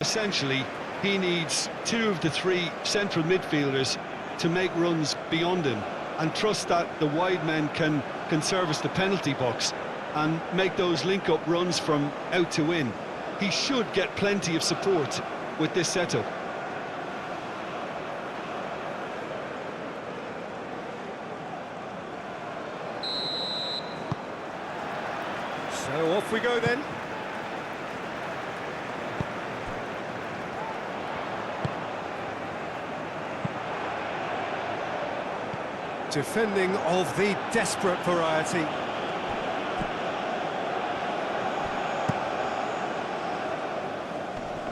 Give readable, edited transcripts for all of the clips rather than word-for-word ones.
Essentially, he needs two of the three central midfielders to make runs beyond him and trust that the wide men can service the penalty box and make those link-up runs from out to in. He should get plenty of support with this setup. So off we go then. Defending of the desperate variety.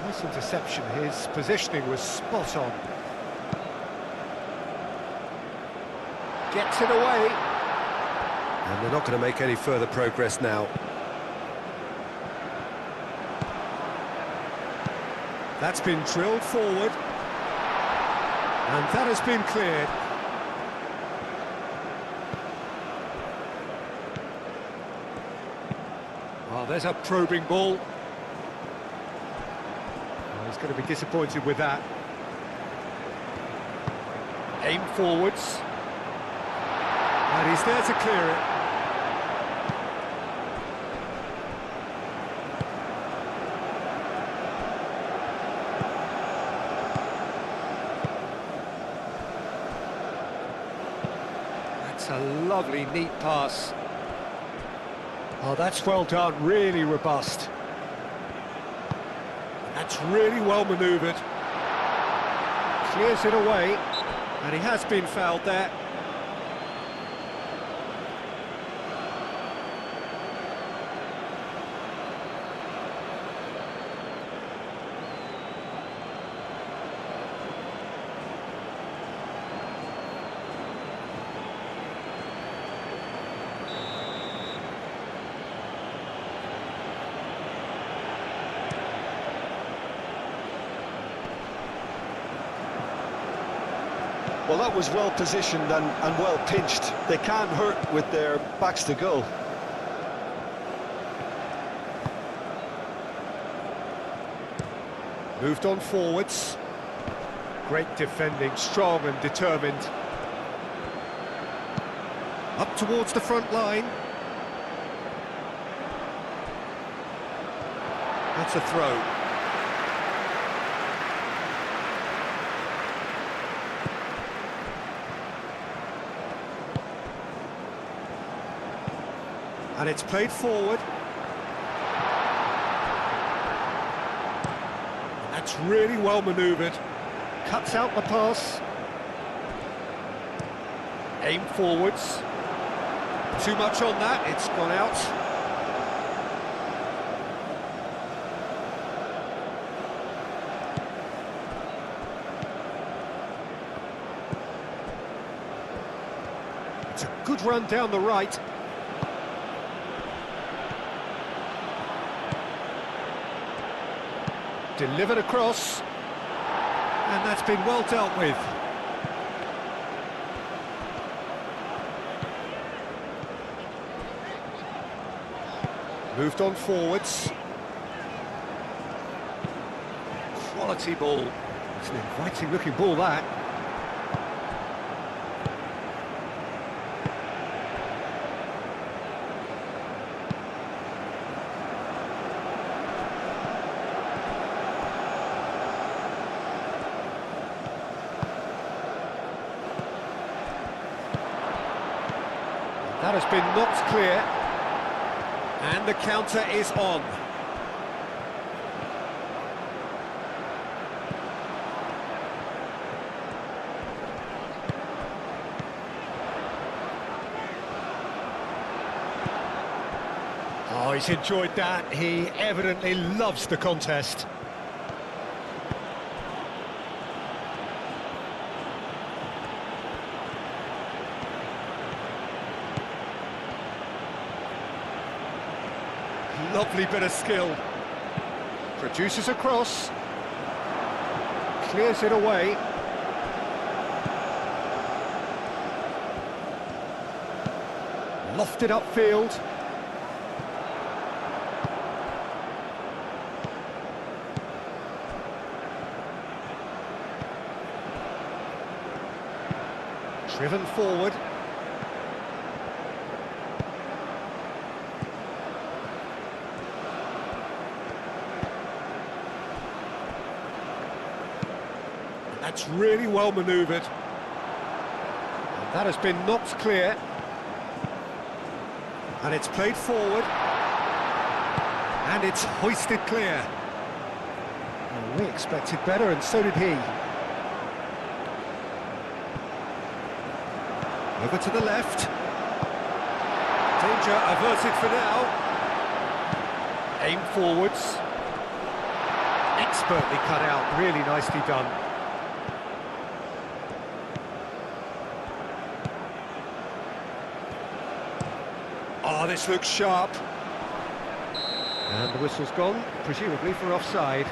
Nice interception, his positioning was spot on. Gets it away. And they're not going to make any further progress now. That's been drilled forward. And that has been cleared. Oh, there's a probing ball. Oh, he's going to be disappointed with that. Aim forwards. And he's there to clear it. That's a lovely, neat pass. Oh, that's well done, really robust. That's really well manoeuvred. Clears it away, and he has been fouled there. Well, that was well positioned and well pinched. They can't hurt with their backs to goal. Moved on forwards. Great defending, strong and determined. Up towards the front line. That's a throw. And it's played forward. That's really well manoeuvred. Cuts out the pass. Aim forwards. Too much on that, it's gone out. It's a good run down the right. Delivered across, and that's been well dealt with. Moved on forwards. Quality ball. It's an inviting looking ball, that. That has been knocked clear, and the counter is on. Oh, he's enjoyed that. He evidently loves the contest. Lovely bit of skill. Produces a cross. Clears it away. Lofted upfield. Driven forward. That's really well manoeuvred. And that has been knocked clear. And it's played forward. And it's hoisted clear. Well, we expected better, and so did he. Over to the left. Danger averted for now. Aim forwards. Expertly cut out, really nicely done. Oh, this looks sharp. And the whistle's gone, presumably for offside.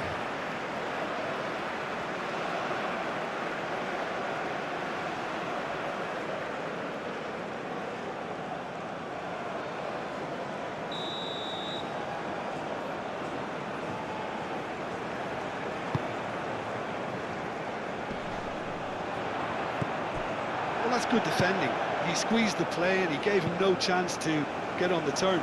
Well, that's good defending. He squeezed the play and he gave him no chance to get on the turn.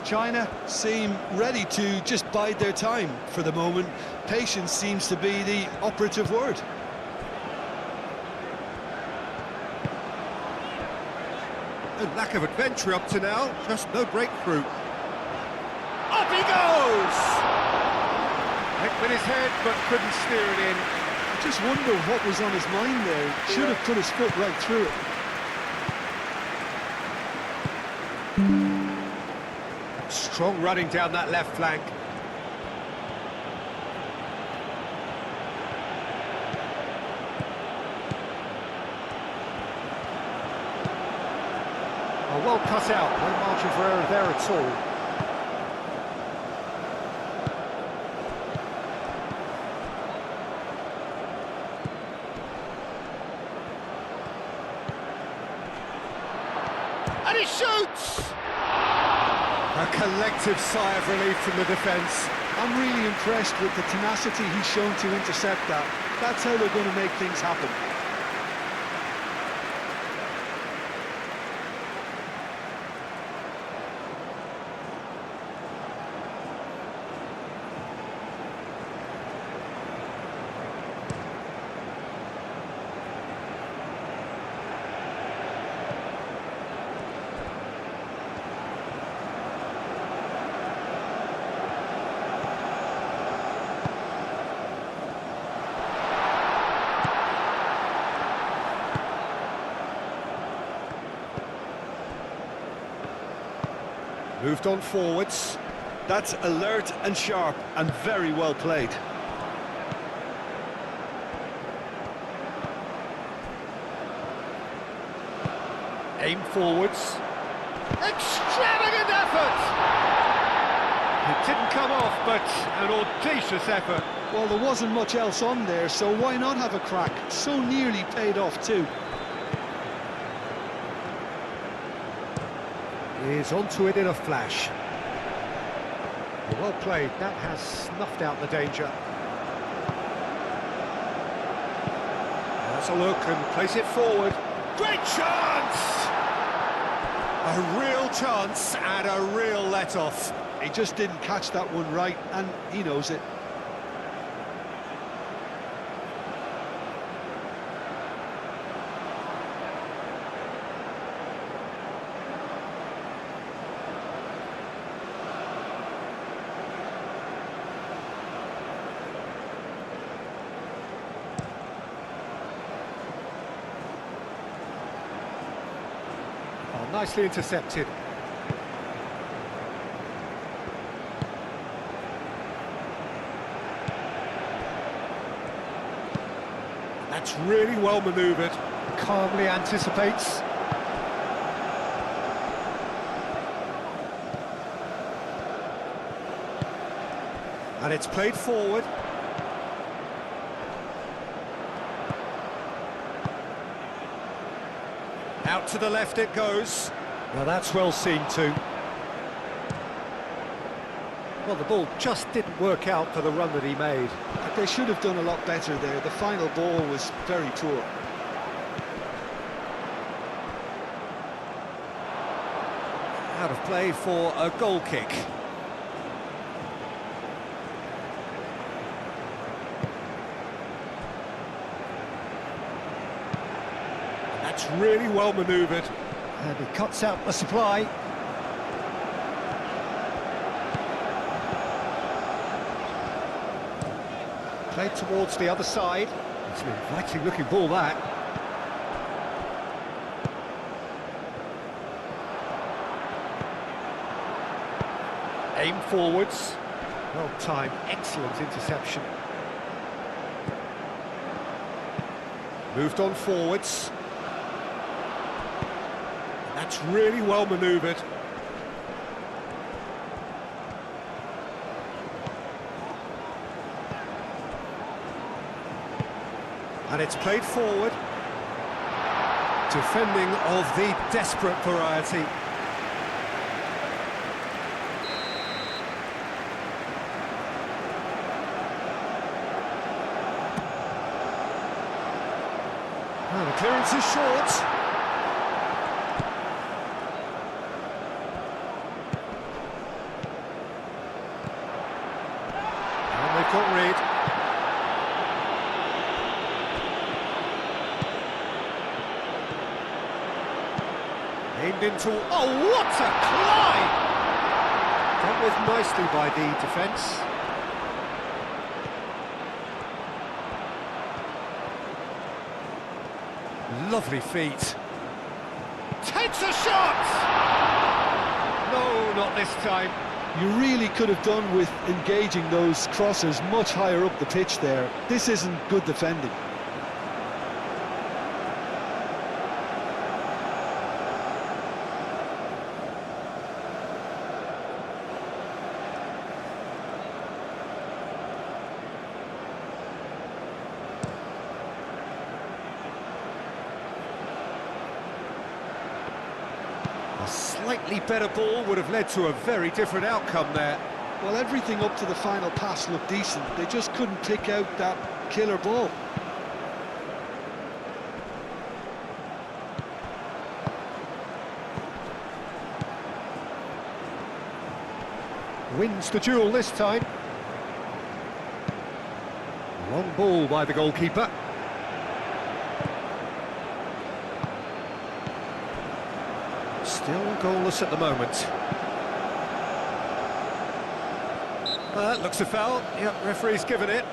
China seem ready to just bide their time for the moment. Patience seems to be the operative word. A lack of adventure up to now, just no breakthrough. Up he goes! Hit with his head, but couldn't steer it in. I just wonder what was on his mind there. Should have put his foot right through it. Strong running down that left flank. Oh, well cut out, no margin for error there at all. And he shoots! A collective sigh of relief from the defence. I'm really impressed with the tenacity he's shown to intercept that. That's how they're going to make things happen. Moved on forwards. That's alert and sharp and very well played. Aim forwards. Extravagant effort! It didn't come off, but an audacious effort. Well, there wasn't much else on there, so why not have a crack? So nearly paid off too. Is onto it in a flash. Well played, that has snuffed out the danger. That's a look and place it forward. Great chance! A real chance and a real let-off. He just didn't catch that one right, and he knows it. Nicely intercepted. That's really well manoeuvred. Calmly anticipates. And it's played forward. Out to the left it goes. Well, that's well seen too. Well, the ball just didn't work out for the run that he made. They should have done a lot better there. The final ball was very poor. Out of play for a goal kick. That's really well manoeuvred. And he cuts out the supply. Played towards the other side. It's an inviting looking ball, that. Aim forwards. Well timed, excellent interception. Moved on forwards. That's really well manoeuvred. And it's played forward. Defending of the desperate variety. Oh, the clearance is short. And they've got rid. Aimed into... Oh, what a climb! Dealt with nicely by the defence. Lovely feet. Takes a shot! No, not this time. You really could have done with engaging those crossers much higher up the pitch there. This isn't good defending. A slightly better ball would have led to a very different outcome there. Well, everything up to the final pass looked decent. They just couldn't pick out that killer ball. Wins the duel this time. Long ball by the goalkeeper. Still goalless at the moment. That looks a foul. Yep, referee's given it.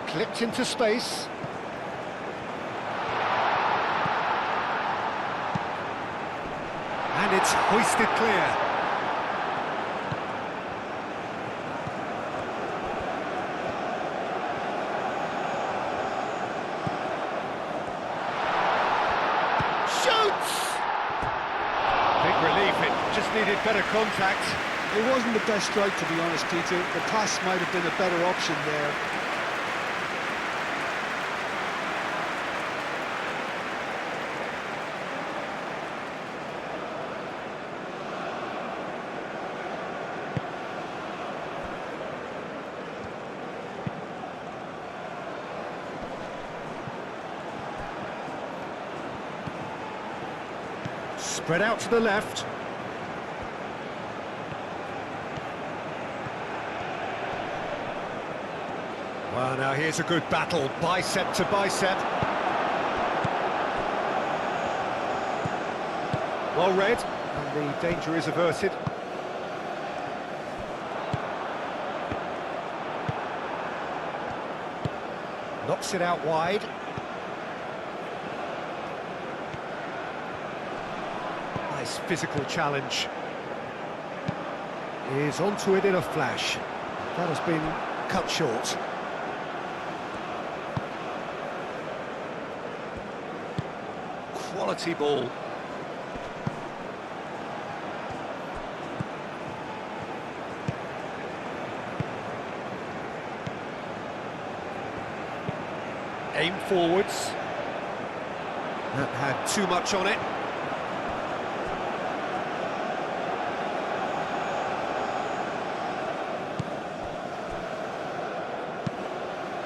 Clipped into space. And it's hoisted clear. Shoots! Big relief, it just needed better contact. It wasn't the best strike, to be honest, Peter. The pass might have been a better option there. Spread out to the left. Well, now here's a good battle, bicep to bicep. Well read, and the danger is averted. Knocks it out wide. Nice physical challenge. Is onto it in a flash. That has been cut short. Quality ball. Aim forwards. That had too much on it.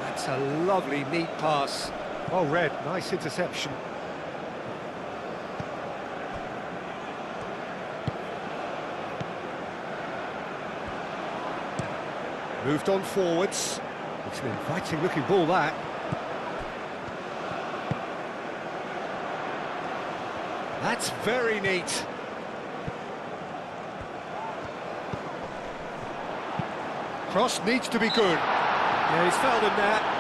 That's a lovely, neat pass. Well read, nice interception. Moved on forwards. It's an inviting looking ball, that. That's very neat. Cross needs to be good. Yeah, he's fouled him there.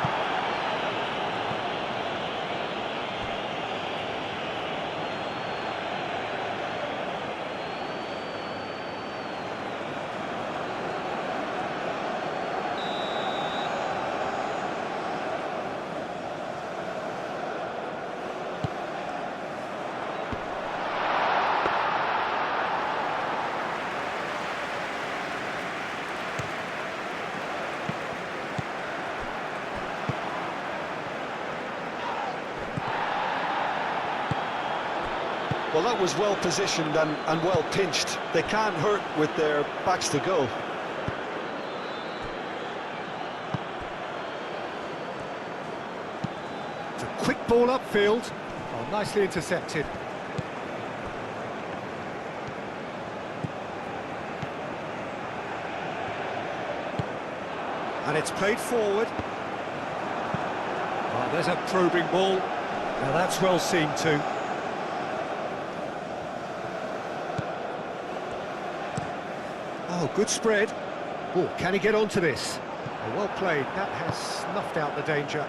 Well, that was well positioned and well pinched. They can't hurt with their backs to go. It's a quick ball upfield. Oh, nicely intercepted. And it's played forward. Oh, there's a probing ball. Now that's well seen too. Oh, good spread. Oh, can he get onto this? Oh, well played. That has snuffed out the danger.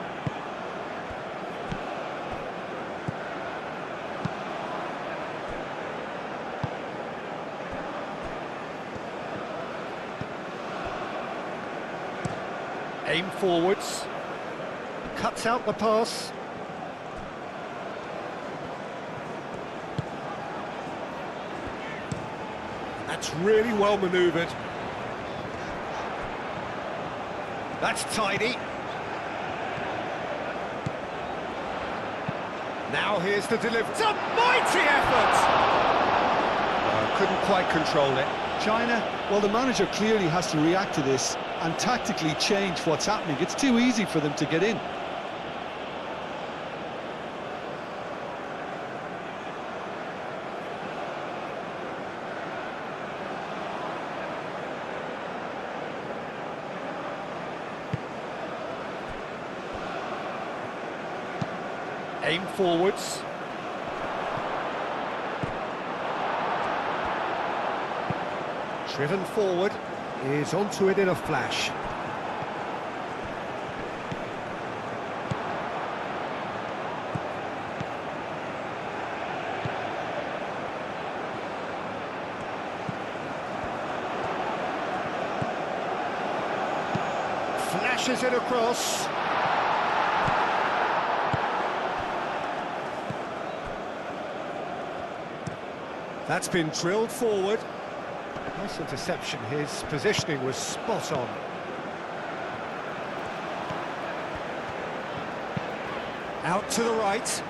Aim forwards. Cuts out the pass. That's really well manoeuvred. That's tidy. Now here's the delivery. It's a mighty effort! Couldn't quite control it. China, well, the manager clearly has to react to this and tactically change what's happening. It's too easy for them to get in. Aim forwards. Driven forward, is onto it in a flash. Flashes it across. That's been drilled forward. Nice interception. His positioning was spot on. Out to the right.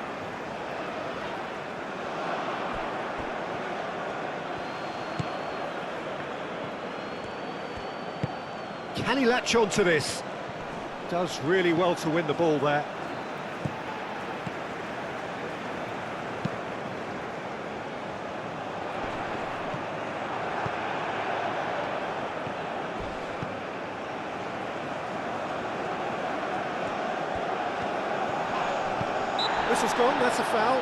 Can he latch on to this? Does really well to win the ball there. This is gone, that's a foul.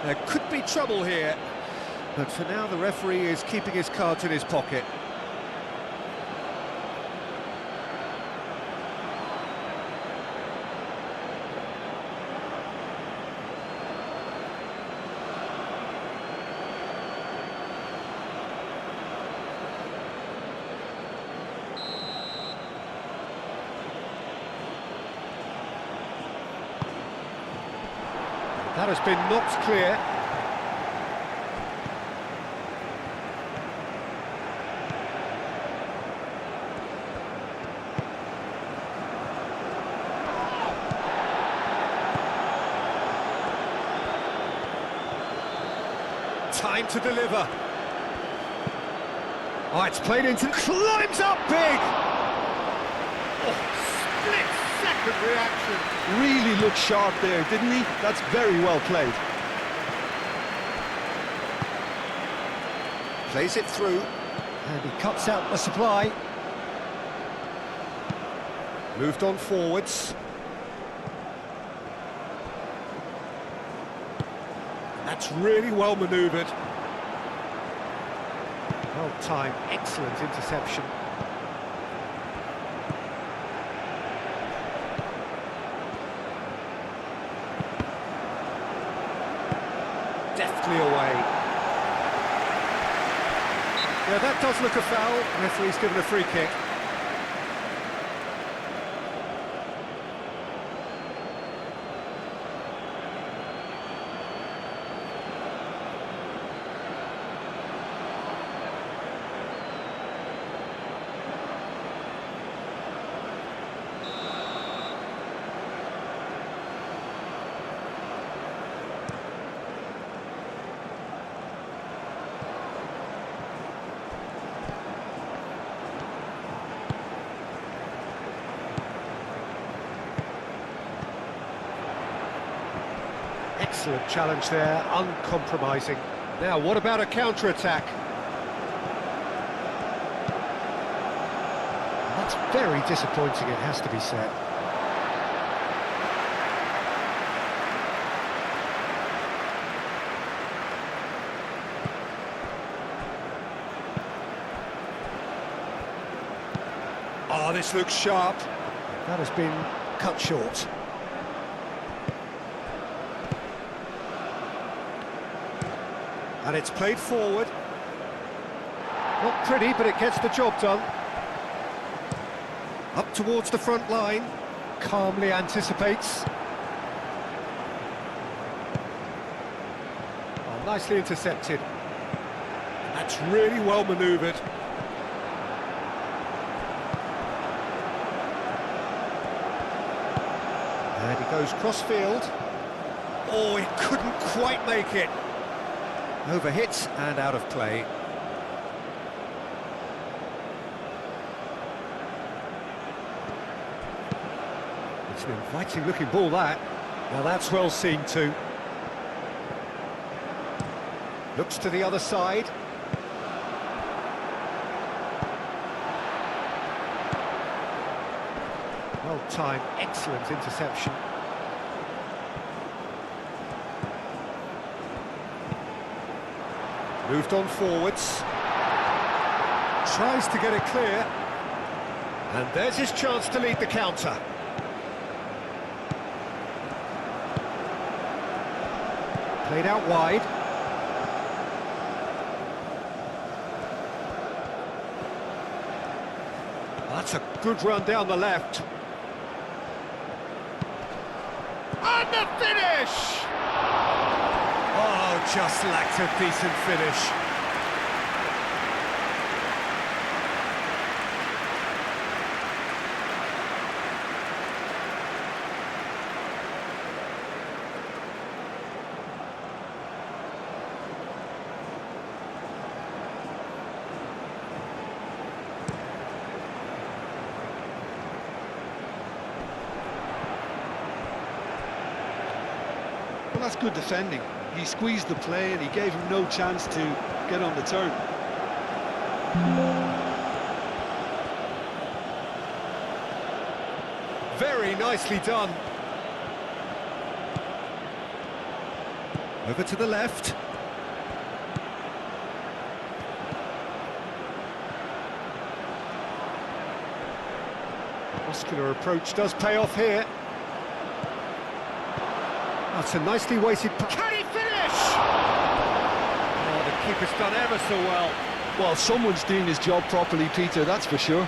There could be trouble here, but for now the referee is keeping his cards in his pocket. That has been knocked clear. Time to deliver. Oh, it's played into... climbs up big! Oh, split-second reaction. Really looked sharp there, didn't he? That's very well played. Plays it through. And he cuts out the supply. Moved on forwards. That's really well manoeuvred. Well timed, excellent interception. Deftly away. Yeah, that does look a foul. Referee's given a free kick. Excellent challenge there, uncompromising. Now, what about a counter-attack? That's very disappointing, it has to be said. Oh, this looks sharp. That has been cut short. And it's played forward. Not pretty, but it gets the job done. Up towards the front line. Calmly anticipates. Oh, nicely intercepted. That's really well manoeuvred. And he goes cross-field. Oh, he couldn't quite make it. Overhit and out of play. It's an inviting looking ball, that. Now that's well seen too. Looks to the other side. Well timed, excellent interception. Moved on forwards. Tries to get it clear. And there's his chance to lead the counter. Played out wide. That's a good run down the left. And the finish! Oh, just lacked a decent finish. Well, that's good defending. He squeezed the play and he gave him no chance to get on the turn. Very nicely done. Over to the left. Muscular approach does pay off here. That's a nicely weighted... Can he finish? Oh, the keeper's done ever so well. Well, someone's doing his job properly, Peter, that's for sure.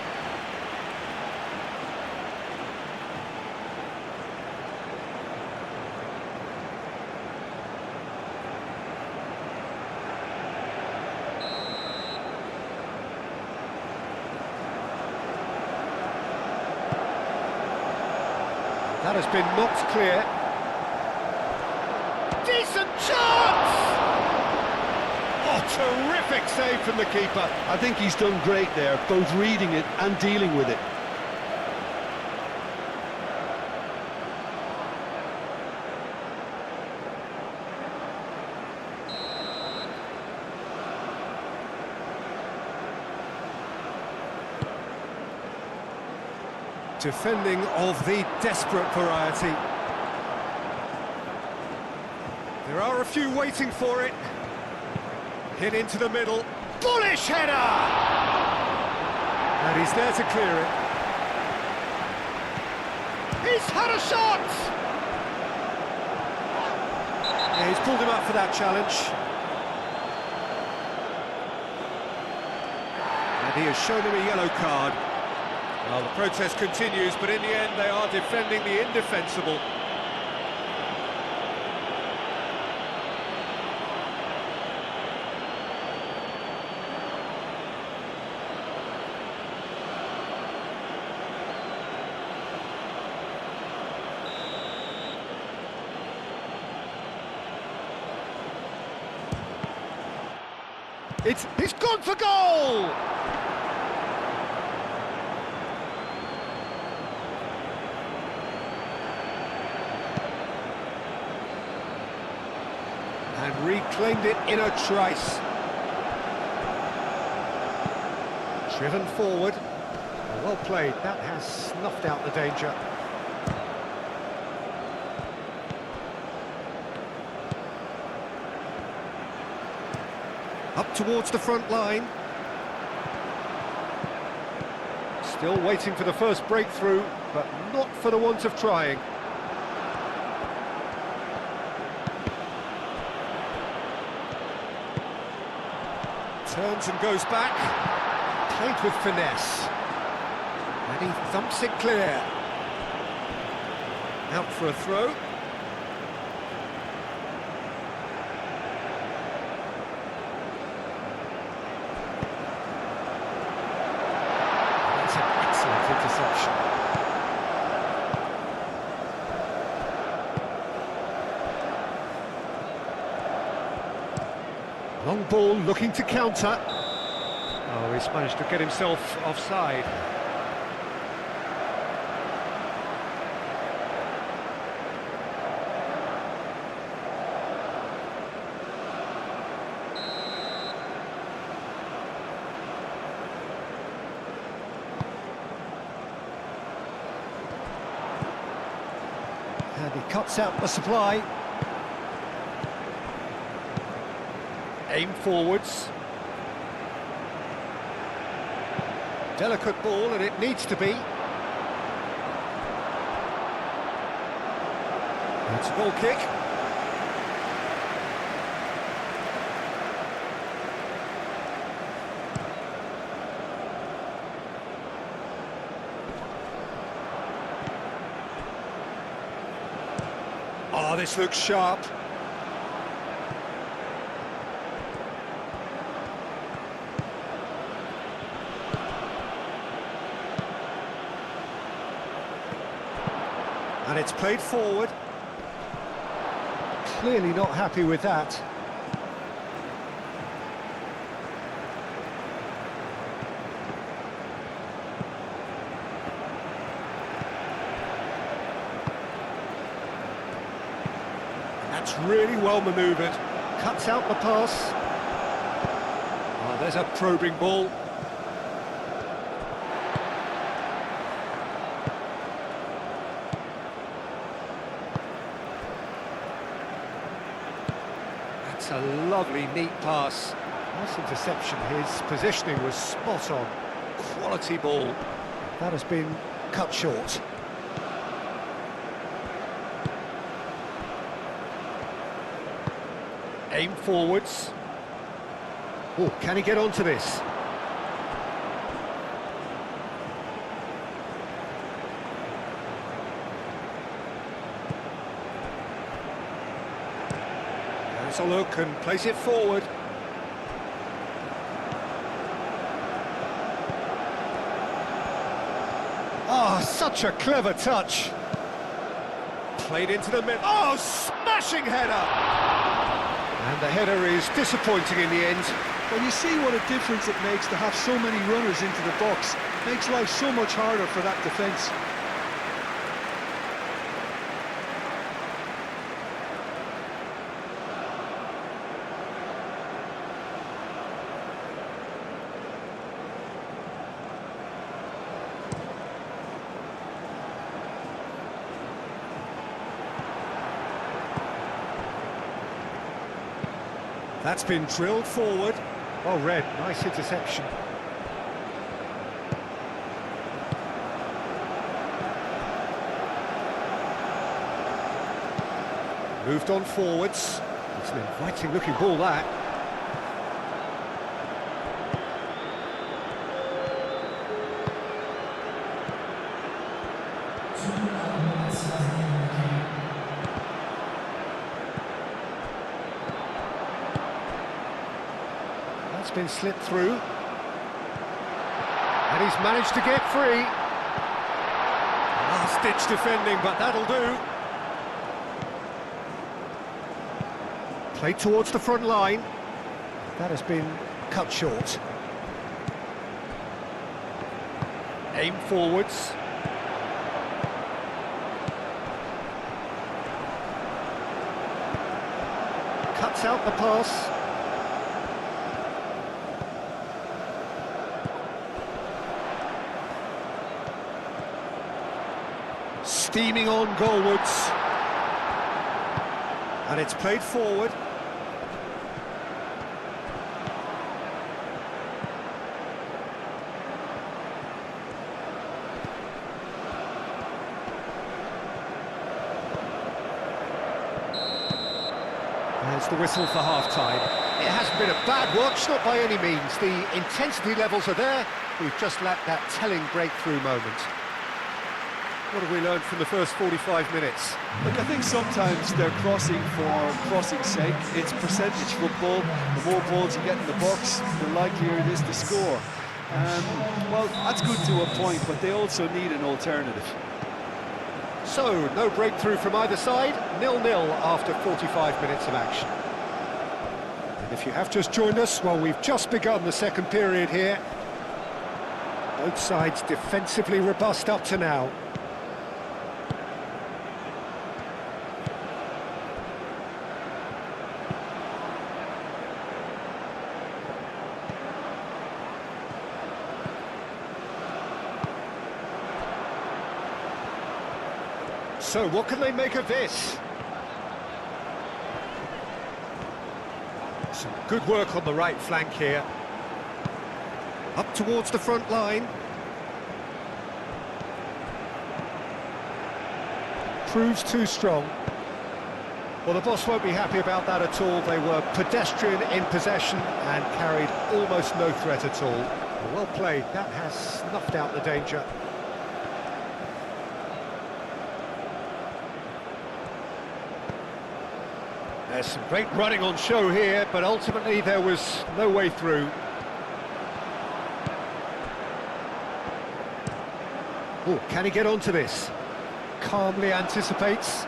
That has been knocked clear. Decent chance! Oh, terrific save from the keeper. I think he's done great there, both reading it and dealing with it. Defending of the desperate variety. There are a few waiting for it. Hit into the middle. Bullish header! And he's there to clear it. He's had a shot! Yeah, he's pulled him up for that challenge. And he has shown him a yellow card. Well, the protest continues, but in the end they are defending the indefensible. It's gone for goal! And reclaimed it in a trice. Driven forward. Well played, that has snuffed out the danger. Up towards the front line. Still waiting for the first breakthrough, but not for the want of trying. Turns and goes back. Played with finesse. And he thumps it clear. Out for a throw. That's an excellent interception. Long ball looking to counter. Oh, he's managed to get himself offside. And he cuts out the supply. Aim forwards. Delicate ball, and it needs to be. It's a goal kick. Oh, this looks sharp. And it's played forward. Clearly not happy with that. That's really well manoeuvred. Cuts out the pass. Oh, there's a probing ball. A lovely, neat pass. Nice interception. His positioning was spot on. Quality ball. That has been cut short. Aim forwards. Oh, can he get onto this? Has a look and plays it forward. Oh, such a clever touch. Played into the middle. Oh, smashing header! And the header is disappointing in the end. Well, you see what a difference it makes to have so many runners into the box. Makes life so much harder for that defence. That's been drilled forward. Well read, nice interception. Moved on forwards. It's an inviting looking ball, that. That's been slipped through. And he's managed to get free. Last-ditch defending, but that'll do. Played towards the front line. That has been cut short. Aim forwards. Cuts out the pass. Steaming on goalwards. And it's played forward. There's the whistle for half-time. It hasn't been a bad watch, not by any means. The intensity levels are there. We've just lacked that telling breakthrough moment. What have we learned from the first 45 minutes? Look, I think sometimes they're crossing for crossing's sake. It's percentage football. The more balls you get in the box, the likelier it is to score. Well, that's good to a point, but they also need an alternative. So, no breakthrough from either side, 0-0 after 45 minutes of action. And if you have just joined us, well, we've just begun the second period here. Both sides defensively robust up to now. So, what can they make of this? Some good work on the right flank here. Up towards the front line. Proves too strong. Well, the boss won't be happy about that at all. They were pedestrian in possession and carried almost no threat at all. Well played. That has snuffed out the danger. There's some great running on show here, but ultimately there was no way through. Oh, can he get onto this? Calmly anticipates.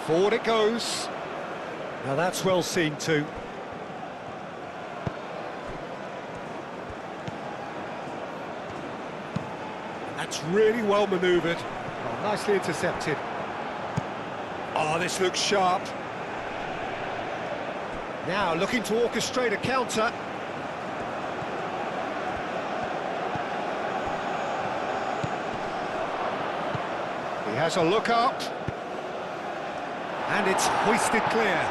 Forward it goes. Now that's well seen too. That's really well manoeuvred. Oh, nicely intercepted. Oh, this looks sharp. Now looking to orchestrate a counter. He has a look up. And it's hoisted clear.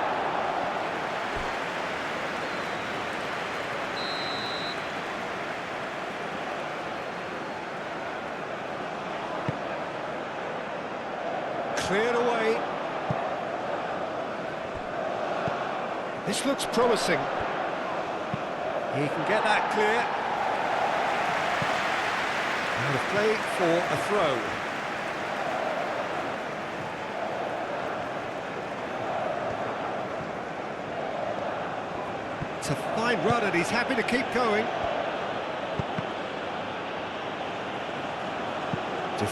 Cleared away. This looks promising. He can get that clear. Out of play for a throw. It's a fine run and he's happy to keep going.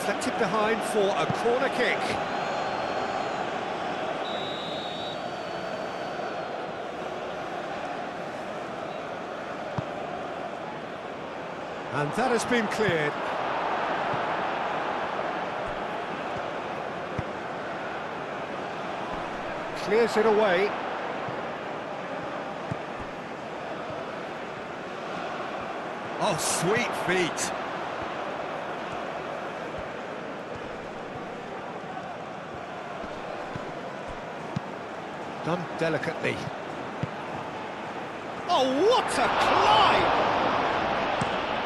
Deflected behind for a corner kick. And that has been cleared. Clears it away. Oh, sweet feet. Done delicately. Oh, what a climb!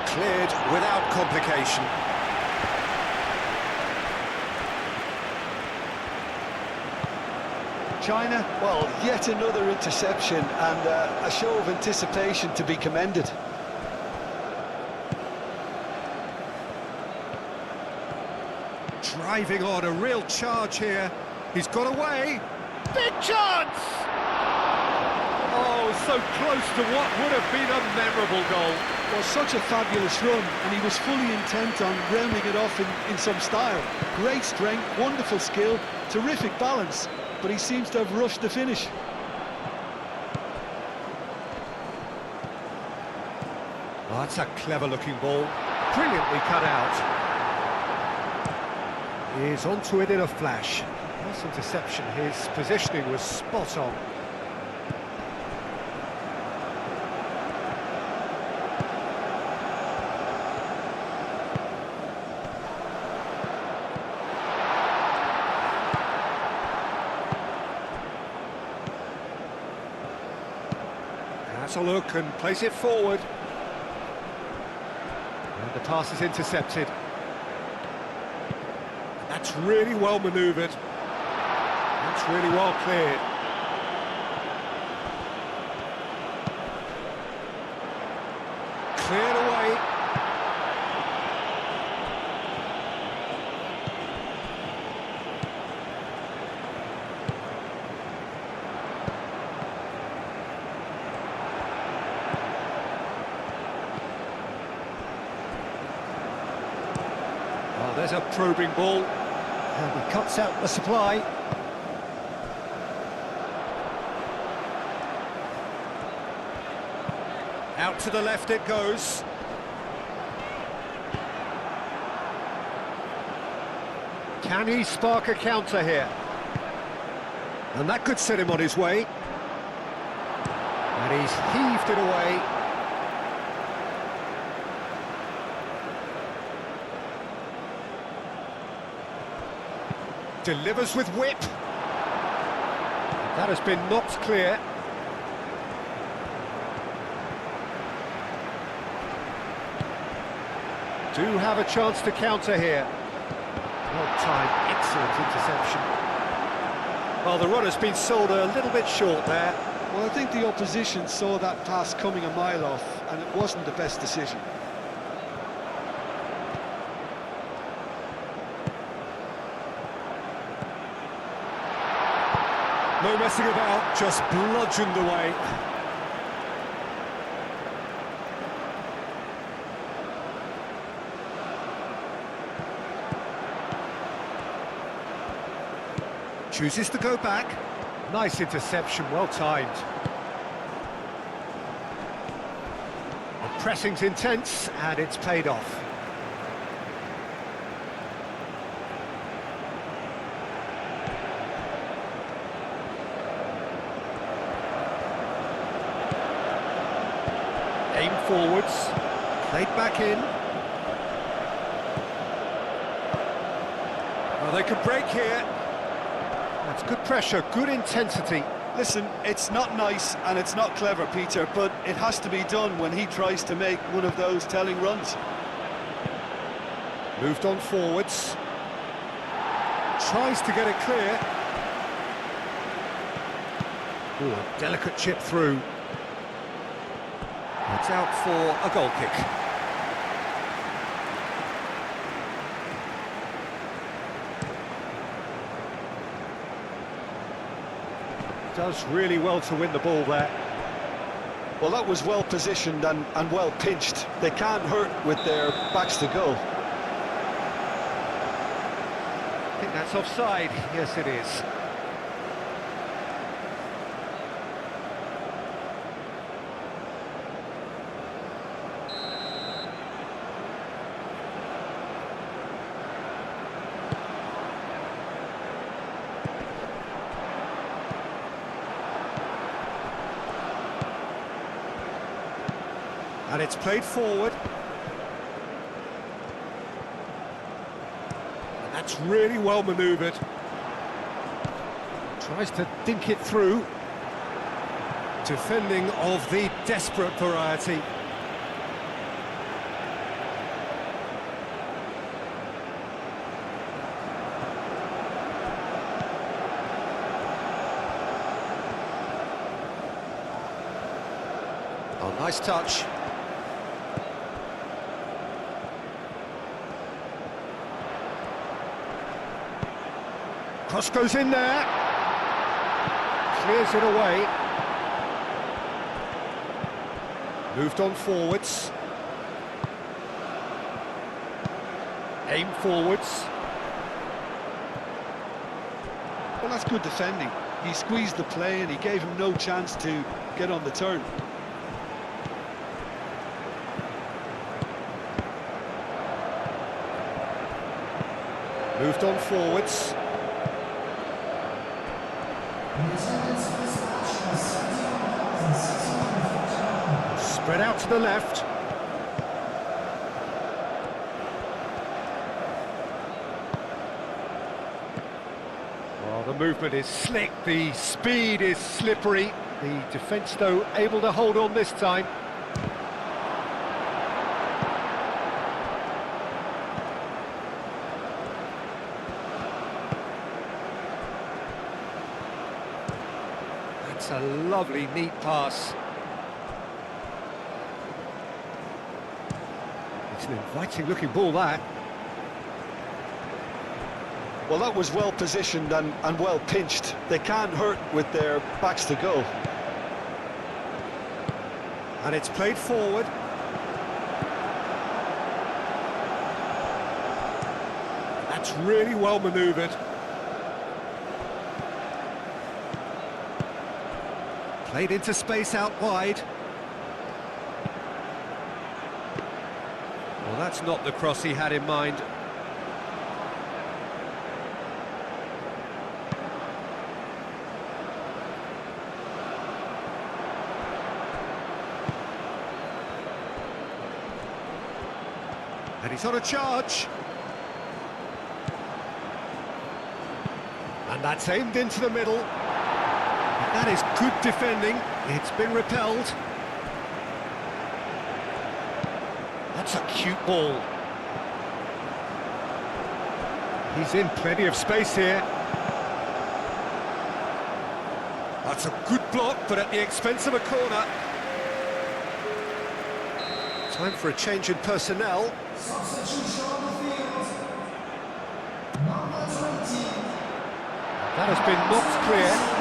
Cleared without complication. China, well, yet another interception and a show of anticipation to be commended. Driving on, a real charge here. He's got away. Big chance! Oh, so close to what would have been a memorable goal. Well, such a fabulous run, and he was fully intent on rounding it off in some style. Great strength, wonderful skill, terrific balance, but he seems to have rushed the finish. Oh, that's a clever-looking ball. Brilliantly cut out. He's onto it in a flash. Nice interception. His positioning was spot on. Has a look and plays it forward. And the pass is intercepted. That's really well manoeuvred. That's really well cleared. Cleared away. Oh, there's a probing ball. And he cuts out the supply. Out to the left it goes. Can he spark a counter here? And that could set him on his way. And he's heaved it away. Delivers with whip. That has been knocked clear. Do have a chance to counter here. Well timed, excellent interception. Well, the run has been sold a little bit short there. Well, I think the opposition saw that pass coming a mile off, and it wasn't the best decision. No messing about, just bludgeoned away. Chooses to go back. Nice interception, well timed. The pressing's intense, and it's paid off. Aim forwards, played back in. Well, they could break here. That's good pressure, good intensity. Listen, it's not nice and it's not clever, Peter, but it has to be done when he tries to make one of those telling runs. Moved on forwards. Tries to get it clear. Ooh, a delicate chip through. It's out for a goal kick. Does really well to win the ball there. Well, that was well positioned and well pinched. They can't hurt with their backs to goal. That's offside. Yes, it is. And it's played forward. And that's really well manoeuvred. Tries to dink it through. Defending of the desperate variety. Oh, nice touch. Cross goes in there. Clears it away. Moved on forwards. Aim forwards. Well, that's good defending. He squeezed the play and he gave him no chance to get on the turn. Moved on forwards. Spread out to the left. Well, the movement is slick, the speed is slippery. The defence, though, able to hold on this time. That's a lovely, neat pass. It's an inviting-looking ball, that. Well, that was well positioned and well pinched. They can't hurt with their backs to goal. And it's played forward. That's really well manoeuvred. Played into space out wide. Well, that's not the cross he had in mind. And he's on a charge. And that's aimed into the middle. That is good defending. It's been repelled. That's a cute ball. He's in plenty of space here. That's a good block, but at the expense of a corner. Time for a change in personnel. That has been knocked clear.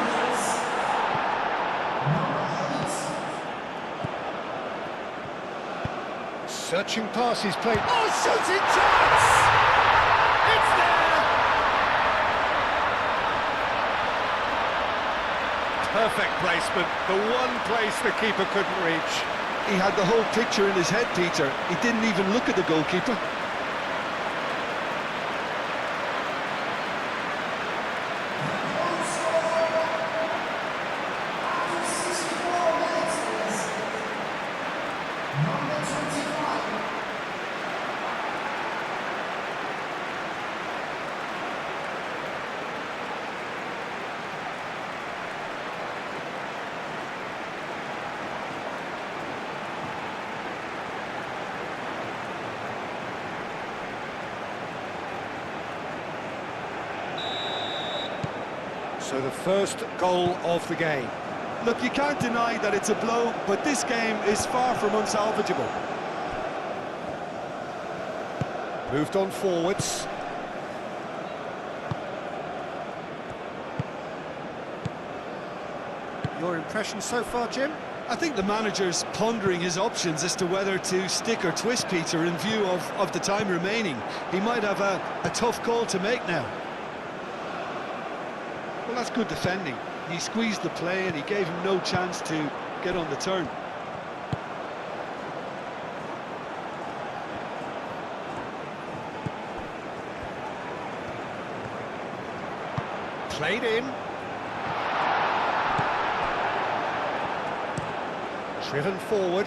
Searching pass, he's played. Oh, shooting chance! It's there! Perfect placement, the one place the keeper couldn't reach. He had the whole picture in his head, Peter. He didn't even look at the goalkeeper. So the first goal of the game. Look, you can't deny that it's a blow, but this game is far from unsalvageable. Moved on forwards. Your impression so far, Jim? I think the manager's pondering his options as to whether to stick or twist Peter in view of the time remaining. He might have a tough call to make now. Well, that's good defending. He squeezed the play and he gave him no chance to get on the turn. Played in. Driven forward.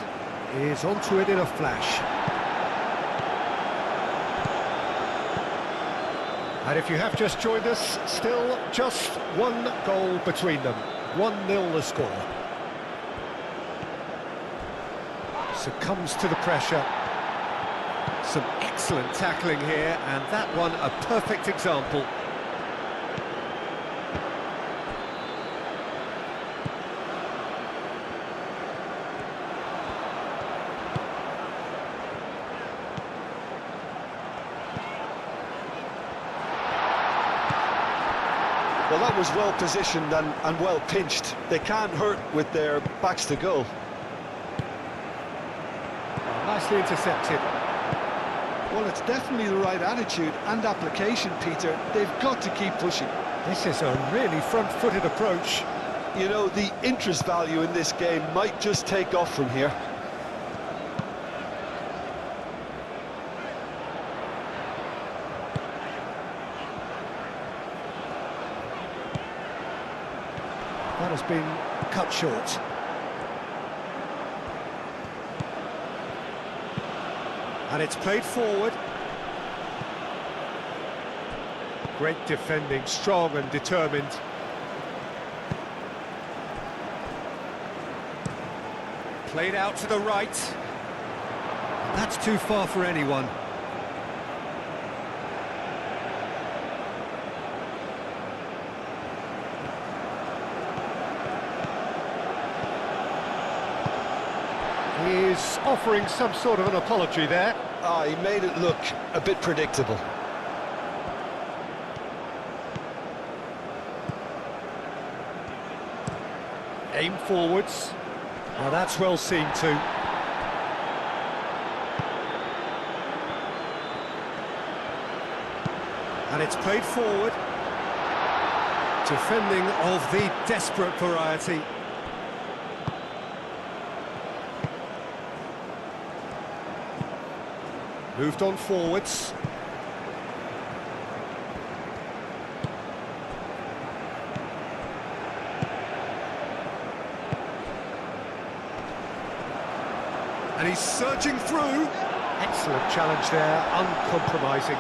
Is onto it in a flash. And if you have just joined us, still just one goal between them. 1-0 the score. Succumbs to the pressure. Some excellent tackling here, and that one a perfect example. Well, that was well positioned and well pinched. They can't hurt with their backs to goal. Nicely intercepted. Well, it's definitely the right attitude and application, Peter. They've got to keep pushing. This is a really front-footed approach. You know, the interest value in this game might just take off from here. That has been cut short. And it's played forward. Great defending, strong and determined. Played out to the right. That's too far for anyone. He's offering some sort of an apology there. Ah, he made it look a bit predictable. Aim forwards. Now that's well seen too. And it's played forward. Defending of the desperate variety. Moved on forwards. And he's surging through. Excellent challenge there, uncompromising.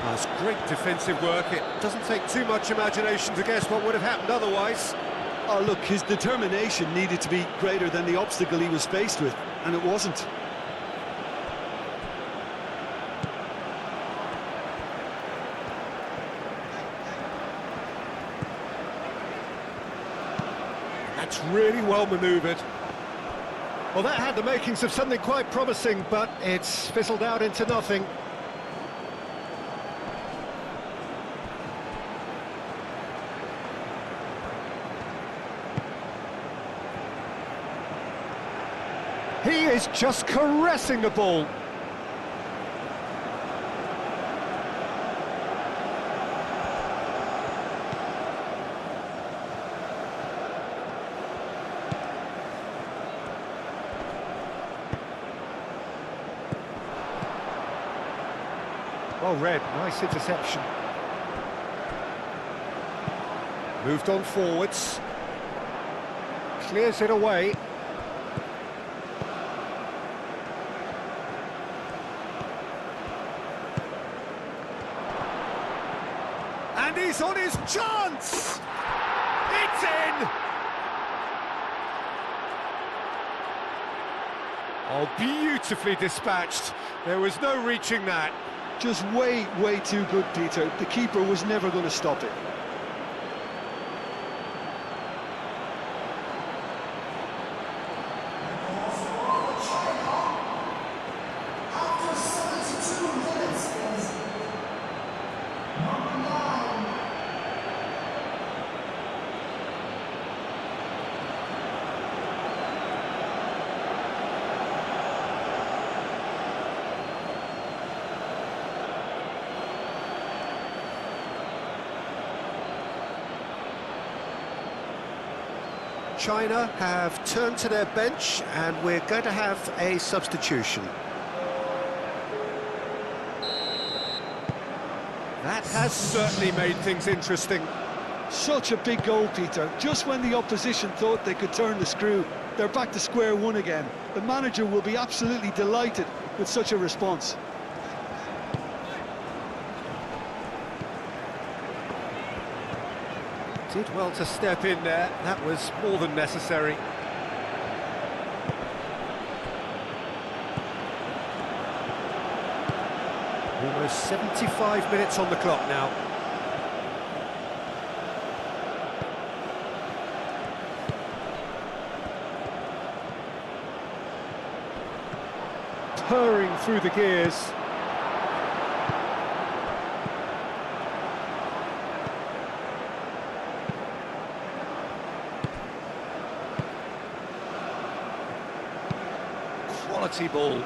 That's great defensive work. It doesn't take too much imagination to guess what would have happened otherwise. Oh, look, his determination needed to be greater than the obstacle he was faced with, and it wasn't. That's really well manoeuvred. Well, that had the makings of something quite promising, but it's fizzled out into nothing. He is just caressing the ball. Well read, nice interception. Moved on forwards. Clears it away. And he's on his chance! It's in! Oh, beautifully dispatched. There was no reaching that. Just way too good, Peter. The keeper was never going to stop it. China have turned to their bench, and we're going to have a substitution. That has certainly made things interesting. Such a big goal, Peter. Just when the opposition thought they could turn the screw, they're back to square one again. The manager will be absolutely delighted with such a response. Did well to step in there. That was more than necessary. Almost 75 minutes on the clock now. Purring through the gears. Quality ball.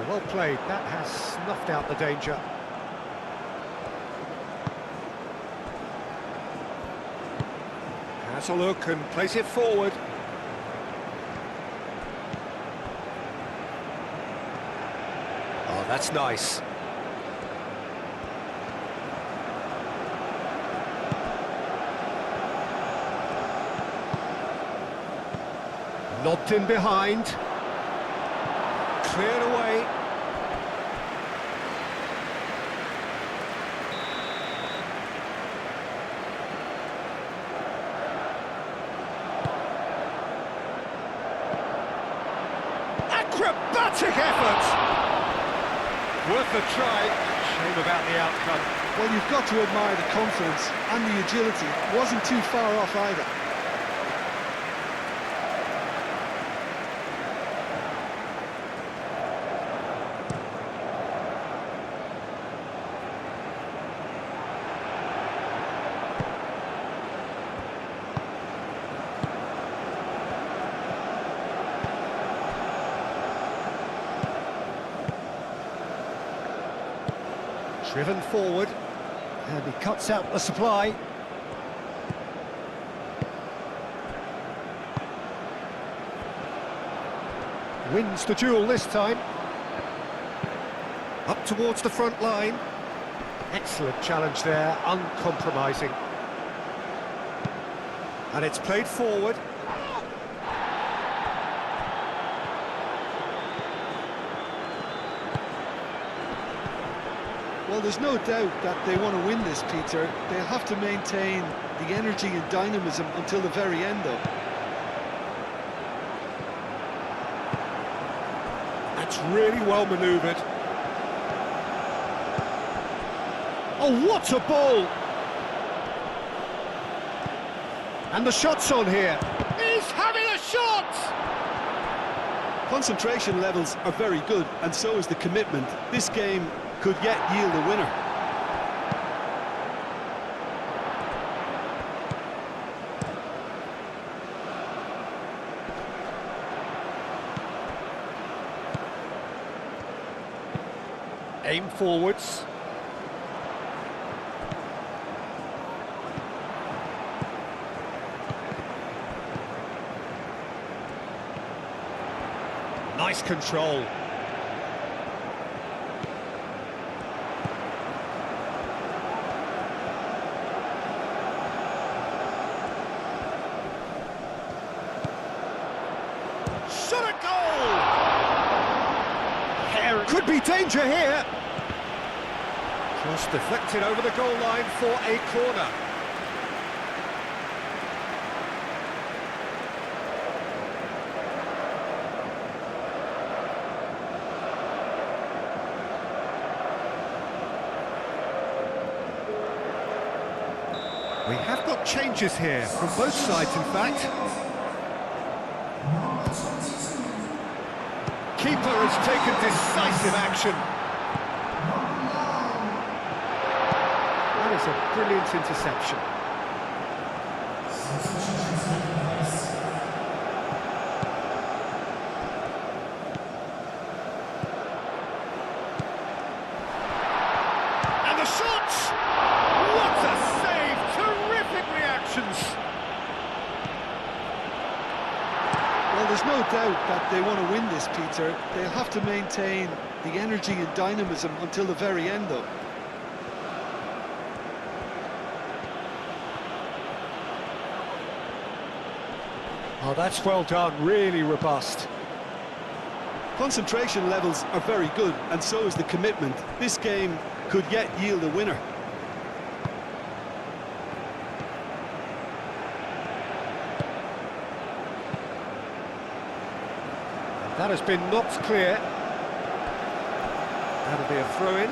Well played. That has snuffed out the danger. Has a look and plays it forward. Oh, that's nice. Lobbed in behind. Cleared away. Acrobatic effort! Worth a try. Shame about the outcome. Well, you've got to admire the confidence and the agility. It wasn't too far off either. Driven forward, and he cuts out the supply. Wins the duel this time. Up towards the front line. Excellent challenge there, uncompromising. And it's played forward. Well, there's no doubt that they want to win this, Peter. They'll have to maintain the energy and dynamism until the very end, though. That's really well manoeuvred. Oh, what a ball! And the shot's on here. He's having a shot! Concentration levels are very good, and so is the commitment. This game could yet yield a winner. Aim forwards. Nice control. Shot a goal! Could be danger here. Cross deflected over the goal line for a corner. We have got changes here from both sides, in fact. Keeper has taken decisive action. That is a brilliant interception. And the shot! What a save! Terrific reactions! there's no doubt that they want to win this, Peter. They'll have to maintain the energy and dynamism until the very end, though. Oh, that's well done, really robust. Concentration levels are very good, and so is the commitment. This game could yet yield a winner. That has been knocked clear. That'll be a throw-in.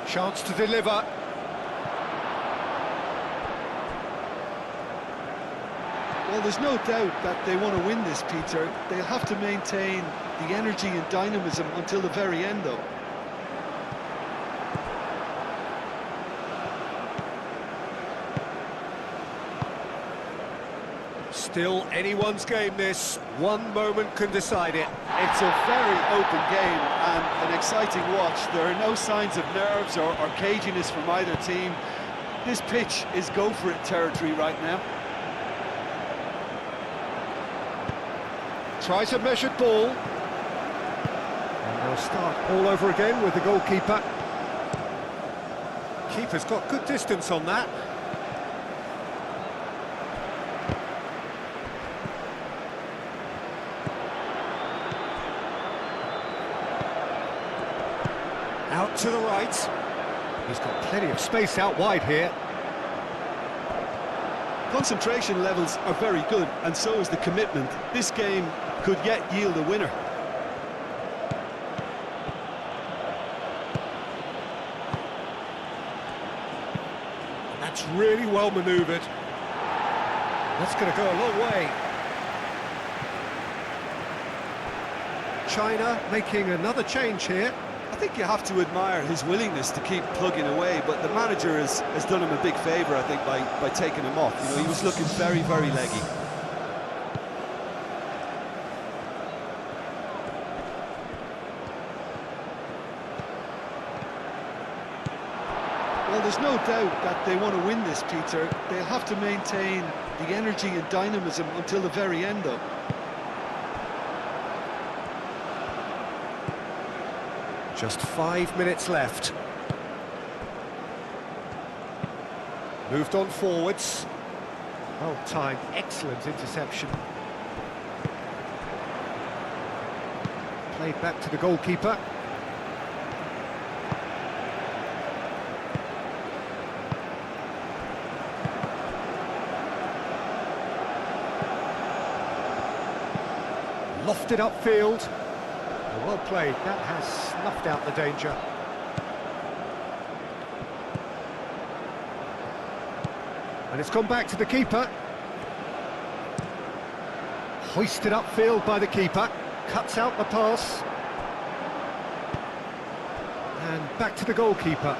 Chance to deliver. Well, there's no doubt that they want to win this, Peter. They'll have to maintain the energy and dynamism until the very end, though. Still anyone's game, this. One moment can decide it. It's a very open game and an exciting watch. There are no signs of nerves or caginess from either team. This pitch is go-for-it territory right now. Tries a measured ball. And they'll start all over again with the goalkeeper. Keeper's got good distance on that. Out to the right. He's got plenty of space out wide here. Concentration levels are very good, and so is the commitment. This game could yet yield a winner. That's really well manoeuvred. That's going to go a long way. China making another change here. I think you have to admire his willingness to keep plugging away, but the manager has done him a big favour, I think, by taking him off. You know, he was looking very, very leggy. Well, there's no doubt that they want to win this, Peter. They'll have to maintain the energy and dynamism until the very end, though. Just 5 minutes left. Moved on forwards. Well timed, excellent interception. Played back to the goalkeeper. Lofted upfield. Well played, that has snuffed out the danger. And it's gone back to the keeper. Hoisted upfield by the keeper. Cuts out the pass. And back to the goalkeeper.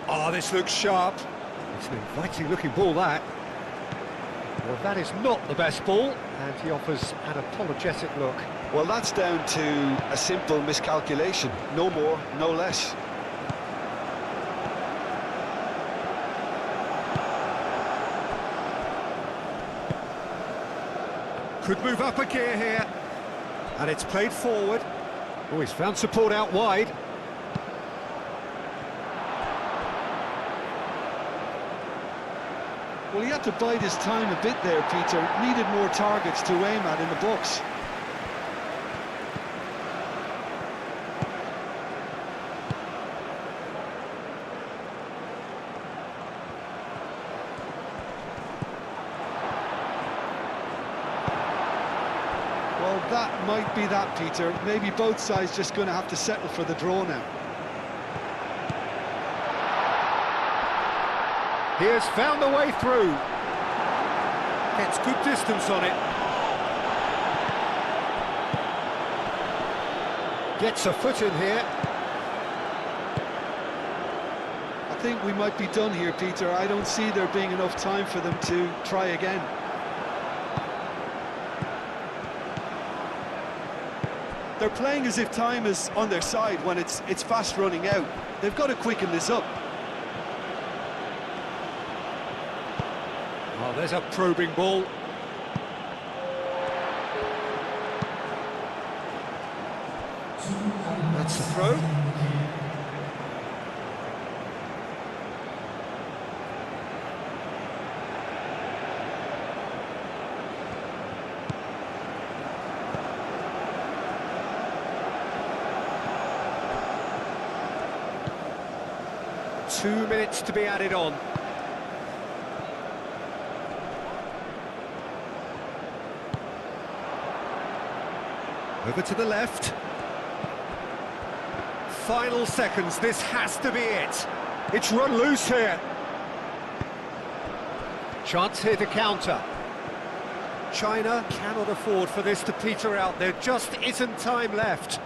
Oh, this looks sharp. It's an inviting looking ball, that. Well, that is not the best ball, and he offers an apologetic look. Well, that's down to a simple miscalculation. No more, no less. Could move up a gear here. And it's played forward. Oh, he's found support out wide. Well, he had to bide his time a bit there, Peter. Needed more targets to aim at in the box. Well, that might be that, Peter. Maybe both sides just going to have to settle for the draw now. He has found the way through. Gets good distance on it. Gets a foot in here. I think we might be done here, Peter. I don't see there being enough time for them to try again. they're playing as if time is on their side when it's fast running out. They've got to quicken this up. Oh, there's a probing ball. That's the throw. Two minutes to be added on. Over to the left. Final seconds, this has to be it. It's run loose here. Chance here to counter. China cannot afford for this to peter out. There just isn't time left.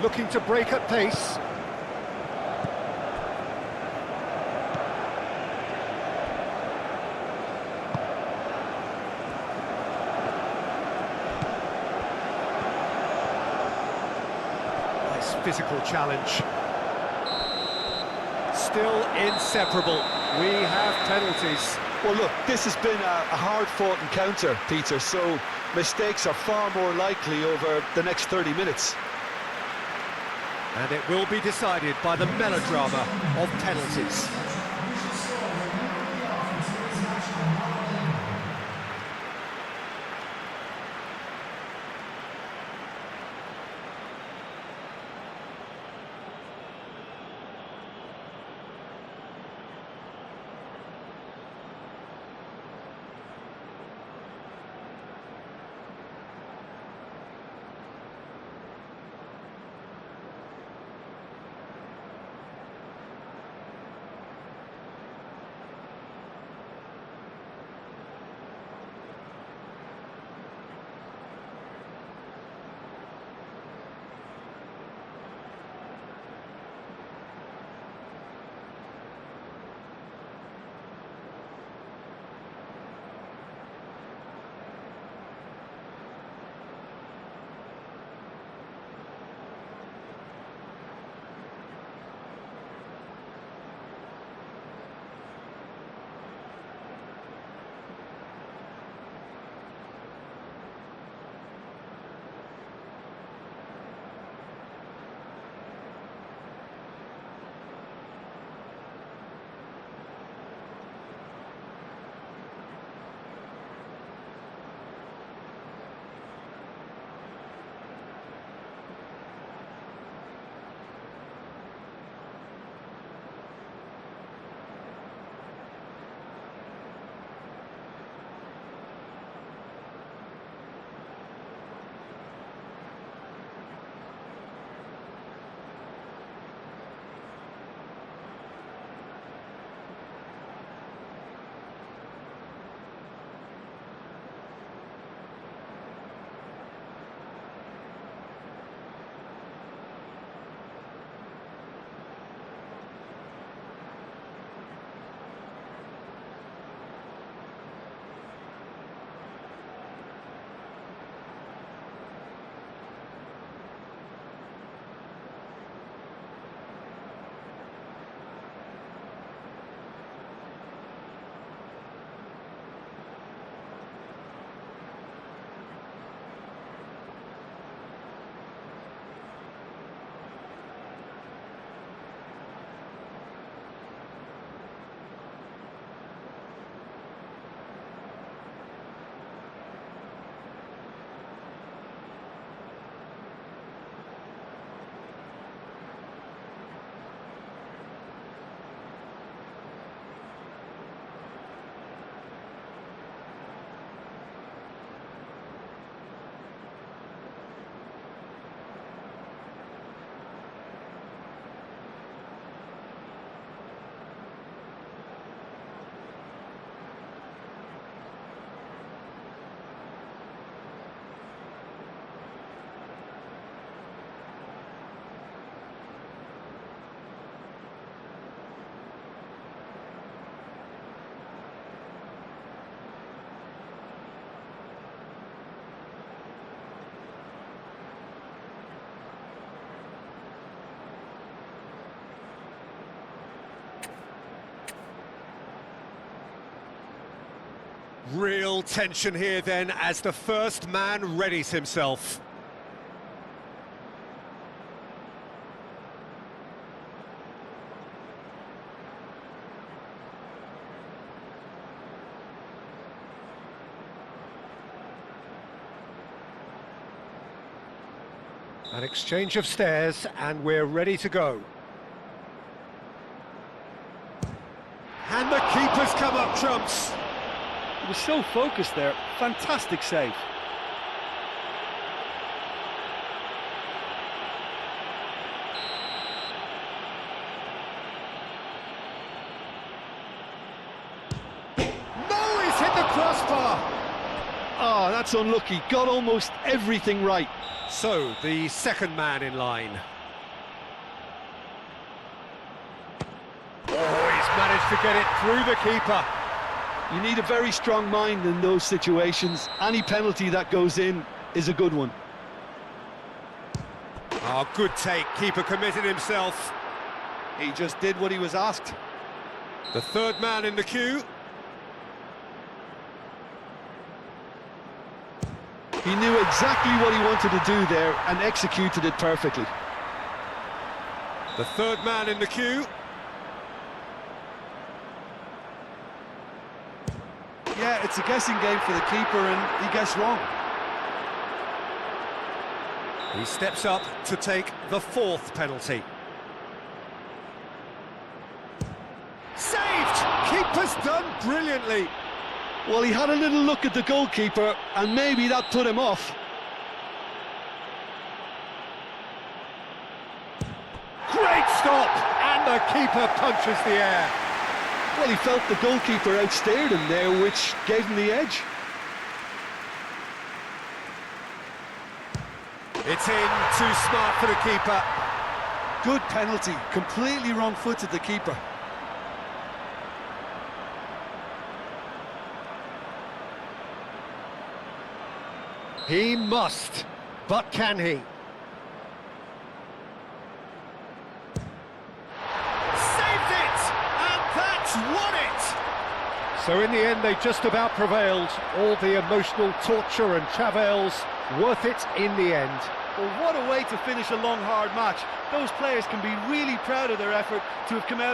Looking to break at pace. Nice physical challenge. Still inseparable. We have penalties. Well, look, this has been a hard-fought encounter, Peter, so mistakes are far more likely over the next 30 minutes. And it will be decided by the melodrama of penalties. Real tension here then as the first man readies himself. An exchange of stares and we're ready to go. And the keeper's come up trumps. He was so focused there, fantastic save. No, he's hit the crossbar! Oh, that's unlucky. Got almost everything right. So, the second man in line. Oh, he's managed to get it through the keeper. You need a very strong mind in those situations. Any penalty that goes in is a good one. Oh, good take. Keeper committed himself. He just did what he was asked. The third man in the queue. He knew exactly what he wanted to do there and executed it perfectly. The third man in the queue. Yeah, it's a guessing game for the keeper and he guessed wrong. He steps up to take the fourth penalty. Saved! Keeper's done brilliantly. Well, he had a little look at the goalkeeper and maybe that put him off. Great stop! And the keeper punches the air. Well, he felt the goalkeeper outstared him there, which gave him the edge. It's in, too smart for the keeper. Good penalty, completely wrong-footed the keeper. He must, but can he? Saved it! And that's won it! So in the end, they just about prevailed. All the emotional torture and travails, worth it in the end. Well, what a way to finish a long, hard match. Those players can be really proud of their effort to have come out